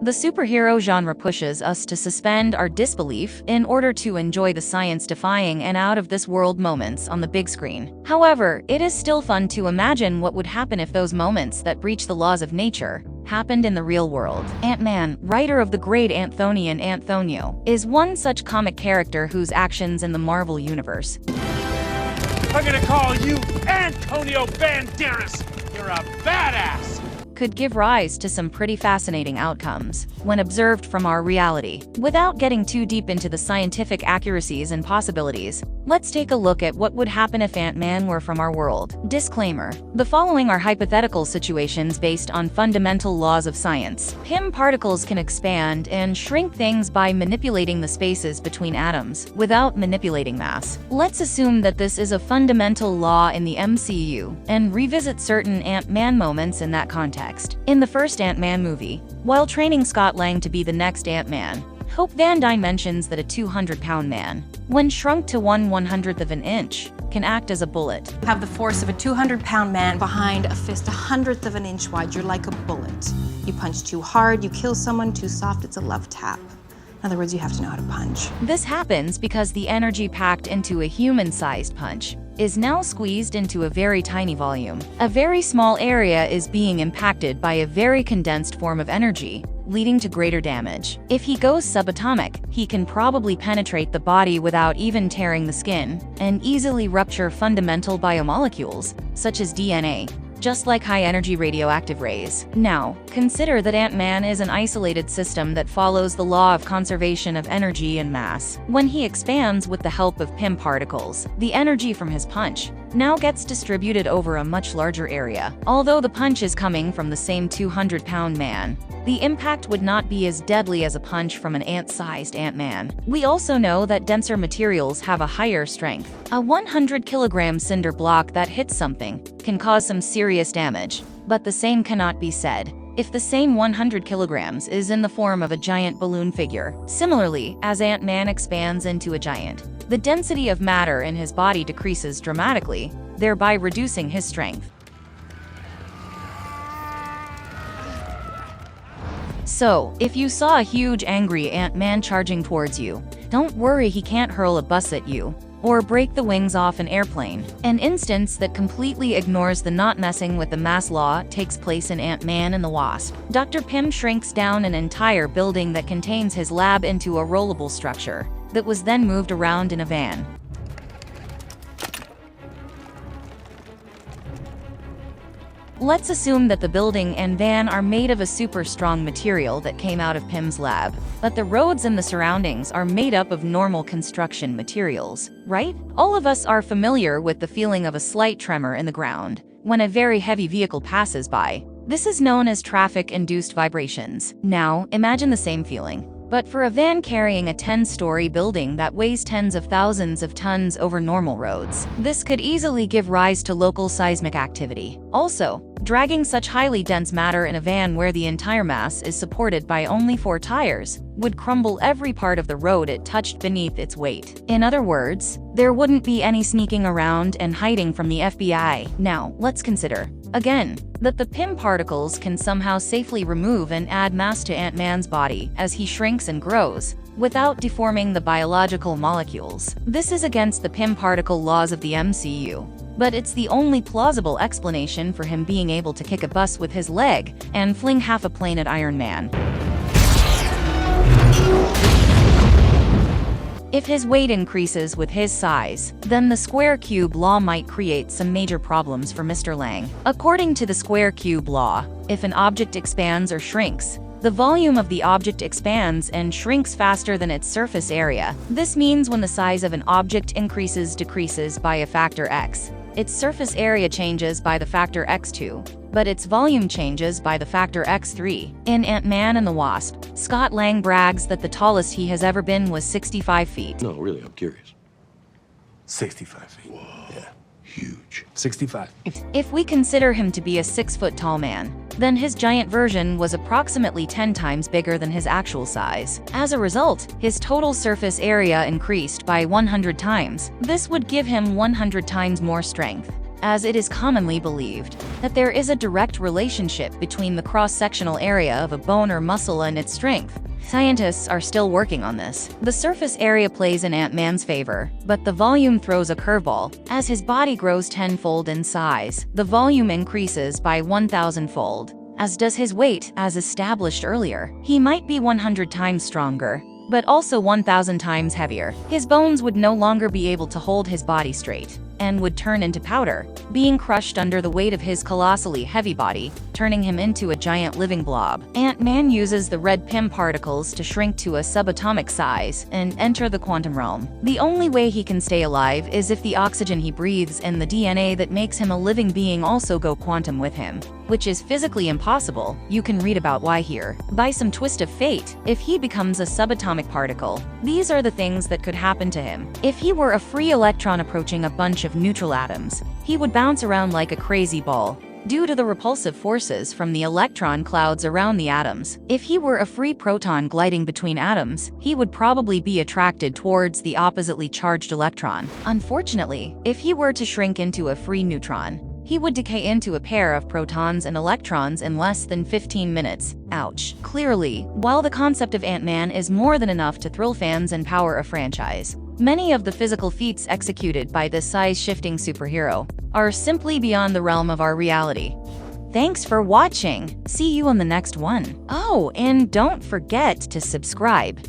The superhero genre pushes us to suspend our disbelief in order to enjoy the science-defying and out-of-this-world moments on the big screen. However, it is still fun to imagine what would happen if those moments that breach the laws of nature happened in the real world. Ant-Man, writer of the great Anthony Antonio, is one such comic character whose actions in the Marvel Universe. I'm gonna call you Antonio Banderas! You're a badass! Could give rise to some pretty fascinating outcomes when observed from our reality. Without getting too deep into the scientific accuracies and possibilities, let's take a look at what would happen if Ant-Man were from our world. Disclaimer: the following are hypothetical situations based on fundamental laws of science. Pym particles can expand and shrink things by manipulating the spaces between atoms without manipulating mass. Let's assume that this is a fundamental law in the MCU and revisit certain Ant-Man moments in that context. In the first Ant-Man movie, while training Scott Lang to be the next Ant-Man, Hope Van Dyne mentions that a 200-pound man, when shrunk to 1/100th of an inch, can act as a bullet. You have the force of a 200-pound man behind a fist 1/100th of an inch wide. You're like a bullet. You punch too hard, you kill someone. Too soft, it's a love tap. In other words, you have to know how to punch. This happens because the energy packed into a human-sized punch is now squeezed into a very tiny volume. A very small area is being impacted by a very condensed form of energy, leading to greater damage. If he goes subatomic, he can probably penetrate the body without even tearing the skin, and easily rupture fundamental biomolecules, such as DNA, just like high-energy radioactive rays. Now, consider that Ant-Man is an isolated system that follows the law of conservation of energy and mass. When he expands with the help of Pym particles, the energy from his punch now gets distributed over a much larger area. Although the punch is coming from the same 200-pound man, the impact would not be as deadly as a punch from an ant-sized Ant-Man. We also know that denser materials have a higher strength. A 100-kilogram cinder block that hits something can cause some serious damage, but the same cannot be said if the same 100 kilograms is in the form of a giant balloon figure. Similarly, as Ant-Man expands into a giant, the density of matter in his body decreases dramatically, thereby reducing his strength. So, if you saw a huge angry Ant-Man charging towards you, don't worry, he can't hurl a bus at you or break the wings off an airplane. An instance that completely ignores the not messing with the mass law takes place in Ant-Man and the Wasp. Dr. Pym shrinks down an entire building that contains his lab into a rollable structure that was then moved around in a van. Let's assume that the building and van are made of a super strong material that came out of Pym's lab, but the roads and the surroundings are made up of normal construction materials, right? All of us are familiar with the feeling of a slight tremor in the ground when a very heavy vehicle passes by. This is known as traffic-induced vibrations. Now, imagine the same feeling, but for a van carrying a 10-story building that weighs tens of thousands of tons over normal roads. This could easily give rise to local seismic activity. Also, dragging such highly dense matter in a van where the entire mass is supported by only 4 tires would crumble every part of the road it touched beneath its weight. In other words, there wouldn't be any sneaking around and hiding from the FBI. Now, let's consider, again, that the Pym particles can somehow safely remove and add mass to Ant-Man's body as he shrinks and grows, without deforming the biological molecules. This is against the Pym particle laws of the MCU, but it's the only plausible explanation for him being able to kick a bus with his leg and fling half a plane at Iron Man. If his weight increases with his size, then the square-cube law might create some major problems for Mr. Lang. According to the square-cube law, if an object expands or shrinks, the volume of the object expands and shrinks faster than its surface area. This means when the size of an object decreases by a factor x, its surface area changes by the factor x2, but its volume changes by the factor x3. In Ant-Man and the Wasp, Scott Lang brags that the tallest he has ever been was 65 feet. No, really, I'm curious. 65 feet. Whoa. Yeah. Huge. 65. If we consider him to be a 6-foot-tall man, then his giant version was approximately 10 times bigger than his actual size. As a result, his total surface area increased by 100 times. This would give him 100 times more strength. as it is commonly believed that there is a direct relationship between the cross-sectional area of a bone or muscle and its strength. Scientists are still working on this. The surface area plays in Ant-Man's favor, but the volume throws a curveball. As his body grows tenfold in size, the volume increases by 1,000-fold, as does his weight, as established earlier. He might be 100 times stronger, but also 1,000 times heavier. His bones would no longer be able to hold his body straight, and would turn into powder, being crushed under the weight of his colossally heavy body, turning him into a giant living blob. Ant-Man uses the red Pym particles to shrink to a subatomic size and enter the quantum realm. The only way he can stay alive is if the oxygen he breathes and the DNA that makes him a living being also go quantum with him, which is physically impossible. You can read about why here. By some twist of fate, if he becomes a subatomic particle, these are the things that could happen to him. If he were a free electron approaching a bunch of neutral atoms, he would bounce around like a crazy ball, due to the repulsive forces from the electron clouds around the atoms. If he were a free proton gliding between atoms, he would probably be attracted towards the oppositely charged electron. Unfortunately, if he were to shrink into a free neutron, he would decay into a pair of protons and electrons in less than 15 minutes. Ouch. Clearly, while the concept of Ant-Man is more than enough to thrill fans and power a franchise, many of the physical feats executed by this size-shifting superhero are simply beyond the realm of our reality. Thanks for watching. See you on the next one. Oh, and don't forget to subscribe.